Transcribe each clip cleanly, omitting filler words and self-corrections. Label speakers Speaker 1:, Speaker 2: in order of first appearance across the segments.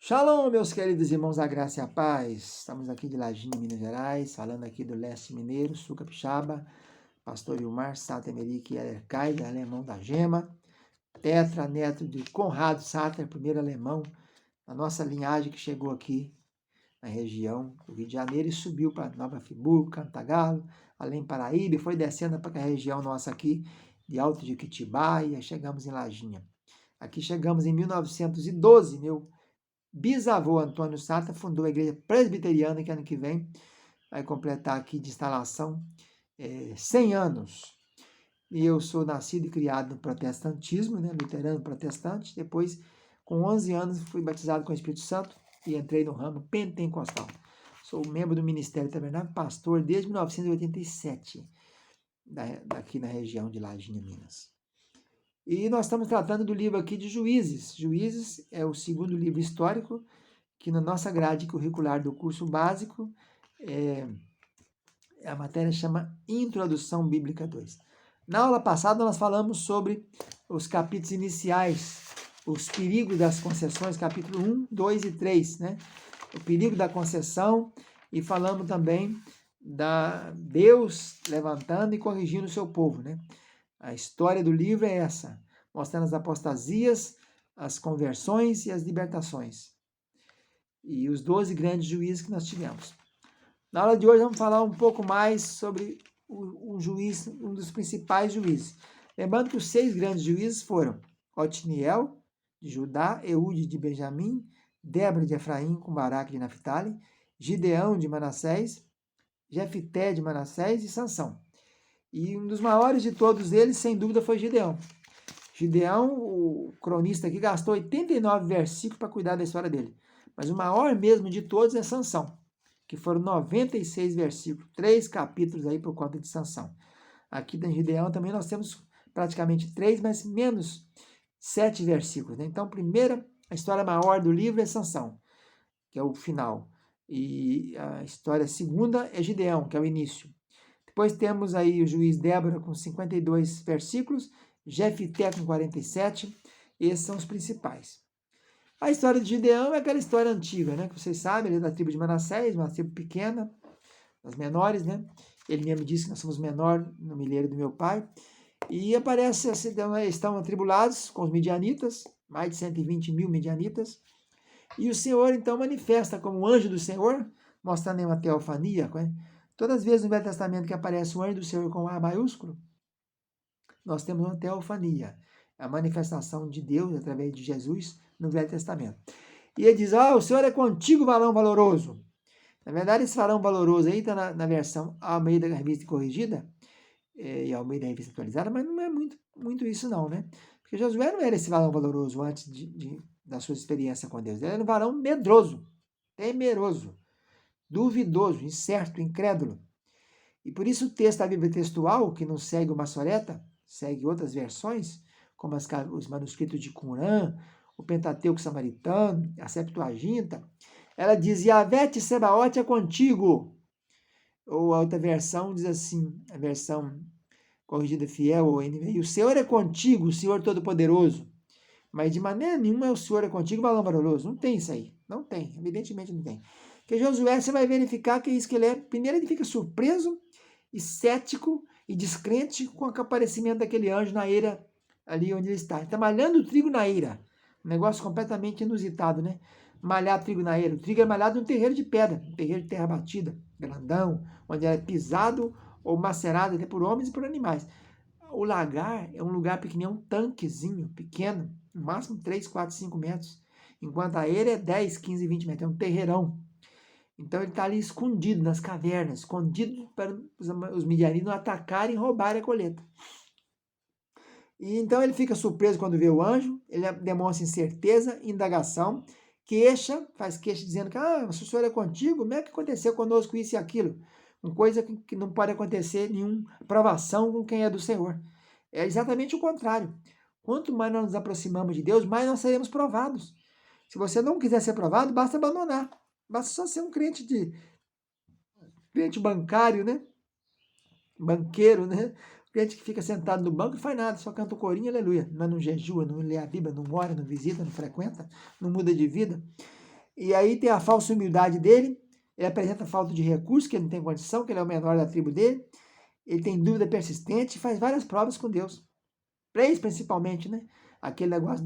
Speaker 1: Shalom, meus queridos irmãos, a graça e a paz. Estamos aqui de Lajinha, Minas Gerais, falando aqui do leste mineiro, sul capixaba, pastor Ilmar Sater Merik Ercai, alemão da Gema, tetra, neto de Conrado Sater, primeiro alemão, a nossa linhagem que chegou aqui na região do Rio de Janeiro e subiu para Nova Friburgo, Cantagalo, além Paraíba, e foi descendo para a região nossa aqui, de Alto de Quitibá, e aí chegamos em Lajinha. Aqui chegamos em 1912, meu bisavô Antônio Sata fundou a igreja presbiteriana, que ano que vem vai completar aqui de instalação 100 anos. E eu sou nascido e criado no protestantismo, né, luterano protestante. Depois, com 11 anos, fui batizado com o Espírito Santo e entrei no ramo pentecostal. Sou membro do Ministério Tabernáculo, pastor desde 1987, daqui na região de Lajinha, Minas. E nós estamos tratando do livro aqui de Juízes. Juízes é o segundo livro histórico que na nossa grade curricular do curso básico, a matéria chama Introdução Bíblica 2. Na aula passada nós falamos sobre os capítulos iniciais, os perigos das concessões, capítulo 1, 2 e 3, né? O perigo da concessão, e falamos também da Deus levantando e corrigindo o seu povo, né? A história do livro é essa, mostrando as apostasias, as conversões e as libertações. E os 12 grandes juízes que nós tivemos. Na aula de hoje vamos falar um pouco mais sobre um juiz, um dos principais juízes. Lembrando que os 6 grandes juízes foram Otniel, de Judá, Eude, de Benjamim, Débora, de Efraim, com Baraque, de Naphtali, Gideão, de Manassés, Jefité, de Manassés e Sansão. E um dos maiores de todos eles, sem dúvida, foi Gideão. Gideão, o cronista aqui, gastou 89 versículos para cuidar da história dele. Mas o maior mesmo de todos é Sansão, que foram 96 versículos, 3 capítulos aí por conta de Sansão. Aqui em Gideão também nós temos praticamente 3, mas menos 7 versículos. Né? Então, a história maior do livro é Sansão, que é o final. E a história segunda é Gideão, que é o início. Depois temos aí o juiz Débora com 52 versículos, Jefité com 47, esses são os principais. A história de Gideão é aquela história antiga, né? Que vocês sabem, ele é da tribo de Manassés, uma tribo pequena, das menores, né? Ele mesmo disse que nós somos menor no milheiro do meu pai. E aparece, estão atribulados com os midianitas, mais de 120 mil midianitas. E o Senhor, então, manifesta como anjo do Senhor, mostrando em uma teofania. Né? Todas as vezes no Velho Testamento que aparece o anjo do Senhor com A maiúsculo, nós temos uma teofania, a manifestação de Deus através de Jesus no Velho Testamento. E ele diz, o Senhor é contigo, varão valoroso. Na verdade, esse varão valoroso aí está na versão Almeida Revista Corrigida, e Almeida Revista Atualizada, mas não é muito isso não, né? Porque Josué não era esse varão valoroso antes da sua experiência com Deus. Ele era um varão medroso, temeroso, duvidoso, incerto, incrédulo. E por isso o texto da Bíblia textual, que não segue o Massoreta, segue outras versões, como os manuscritos de Qumran, o Pentateuco Samaritano, a Septuaginta, ela diz, Yahvé Sebaote é contigo. Ou a outra versão diz assim, a versão corrigida fiel, ou NVI, o Senhor é contigo, o Senhor Todo-Poderoso. Mas de maneira nenhuma o Senhor é contigo, varão valoroso. Não tem isso aí. Não tem. Evidentemente não tem. Porque Josué, você vai verificar que é isso que ele é. Primeiro ele fica surpreso e cético e descrente com o aparecimento daquele anjo na eira ali onde ele está. Ele está malhando o trigo na eira. Um negócio completamente inusitado, né? Malhar trigo na eira. O trigo é malhado num terreiro de pedra, um terreiro de terra batida, grandão, onde é pisado ou macerado até por homens e por animais. O lagar é um lugar pequenininho, um tanquezinho pequeno, no máximo 3, 4, 5 metros, enquanto a eira é 10, 15, 20 metros, é um terreirão. Então ele está ali escondido nas cavernas, escondido para os midianitas não atacarem e roubarem a colheita. E então ele fica surpreso quando vê o anjo, ele demonstra incerteza, indagação, faz queixa dizendo que se o Senhor é contigo, como é que aconteceu conosco isso e aquilo? Uma coisa que não pode acontecer nenhuma provação com quem é do Senhor. É exatamente o contrário. Quanto mais nós nos aproximamos de Deus, mais nós seremos provados. Se você não quiser ser provado, basta abandonar. Basta só ser um crente bancário, né? Banqueiro, né? Crente que fica sentado no banco e faz nada, só canta o corinho, aleluia. Mas não jejua, não lê a Bíblia, não ora, não visita, não frequenta, não muda de vida. E aí tem a falsa humildade dele, ele apresenta falta de recursos, que ele não tem condição, que ele é o menor da tribo dele, ele tem dúvida persistente e faz várias provas com Deus. 3 principalmente, né? Aquele negócio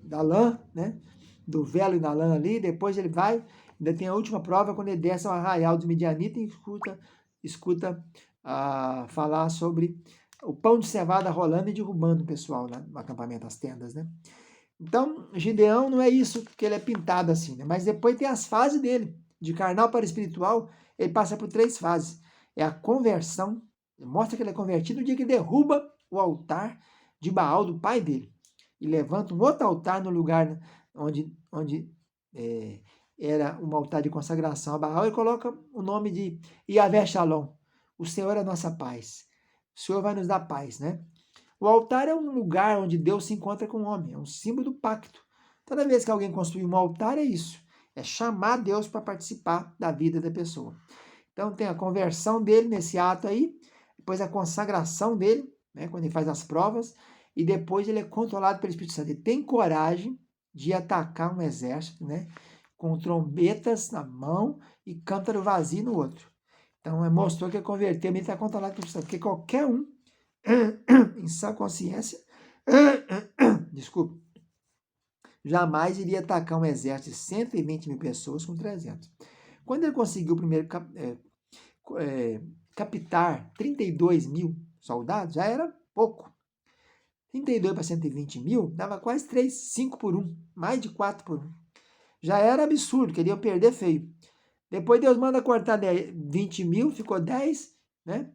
Speaker 1: da lã, né? Do velo e da lã ali, depois ele vai, ainda tem a última prova, quando ele desce ao arraial dos midianitas e escuta falar sobre o pão de cevada rolando e derrubando o pessoal lá no acampamento, as tendas, né? Então, Gideão não é isso que ele é pintado assim, né? Mas depois tem as fases dele, de carnal para espiritual, ele passa por 3 fases. É a conversão, mostra que ele é convertido no dia que derruba o altar de Baal do pai dele e levanta um outro altar no lugar onde era um altar de consagração a Baal e coloca o nome de Yahvé Shalom. O Senhor é a nossa paz. O Senhor vai nos dar paz, né? O altar é um lugar onde Deus se encontra com o homem, é um símbolo do pacto. Toda vez que alguém construir um altar, é isso. É chamar Deus para participar da vida da pessoa. Então tem a conversão dele nesse ato aí, depois a consagração dele, né, quando ele faz as provas, e depois ele é controlado pelo Espírito Santo. Ele tem coragem de atacar um exército, né, com trombetas na mão e cântaro vazio no outro. Então mostrou que ele converteu, ele está controlado pelo Espírito Santo, porque qualquer um em sã consciência, desculpa, jamais iria atacar um exército de 120 mil pessoas com 300. Quando ele conseguiu primeiro captar 32 mil soldados, já era pouco. 32 para 120 mil dava quase 5 por 1, mais de 4 por 1. Já era absurdo, queriam perder feio. Depois Deus manda cortar 20 mil, ficou 10, né?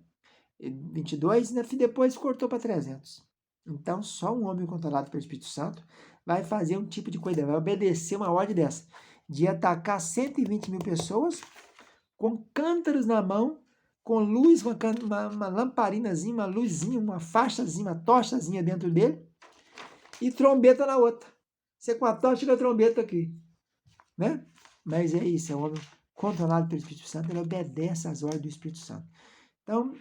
Speaker 1: 22, né? Depois cortou para 300. Então, só um homem controlado pelo Espírito Santo vai fazer um tipo de coisa, vai obedecer uma ordem dessa, de atacar 120 mil pessoas com cântaros na mão, com luz, uma lamparinazinha, uma luzinha, uma faixazinha, uma tochazinha dentro dele e trombeta na outra. Você com a tocha e com a trombeta aqui, né? Mas é isso, é um homem controlado pelo Espírito Santo, ele obedece às ordens do Espírito Santo. Então,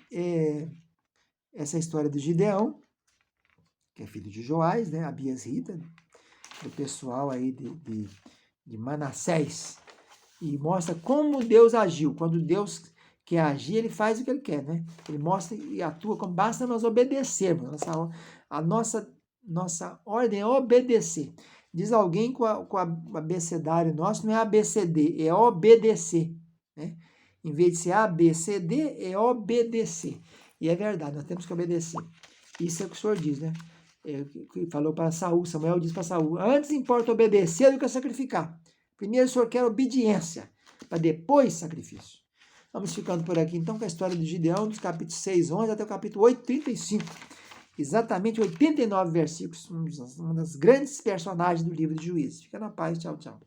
Speaker 1: essa história do Gideão, que é filho de Joás, né? Abias Rita, do pessoal aí de Manassés, e mostra como Deus agiu. Quando Deus quer agir, ele faz o que ele quer, né? Ele mostra e atua como basta nós obedecermos. A nossa ordem é obedecer. Diz alguém que o abecedário nosso não é ABCD, é obedecer, né? Em vez de ser ABCD, é obedecer. E é verdade, nós temos que obedecer. Isso é o que o Senhor diz, né? Falou para Saul, Samuel disse para Saul, antes importa obedecer do que sacrificar. Primeiro o Senhor quer obediência, para depois sacrifício. Vamos ficando por aqui então com a história de Gideão, dos capítulos 6, 11 até o capítulo 8, 35. Exatamente 89 versículos, uma das grandes personagens do livro de Juízes. Fica na paz, tchau, tchau.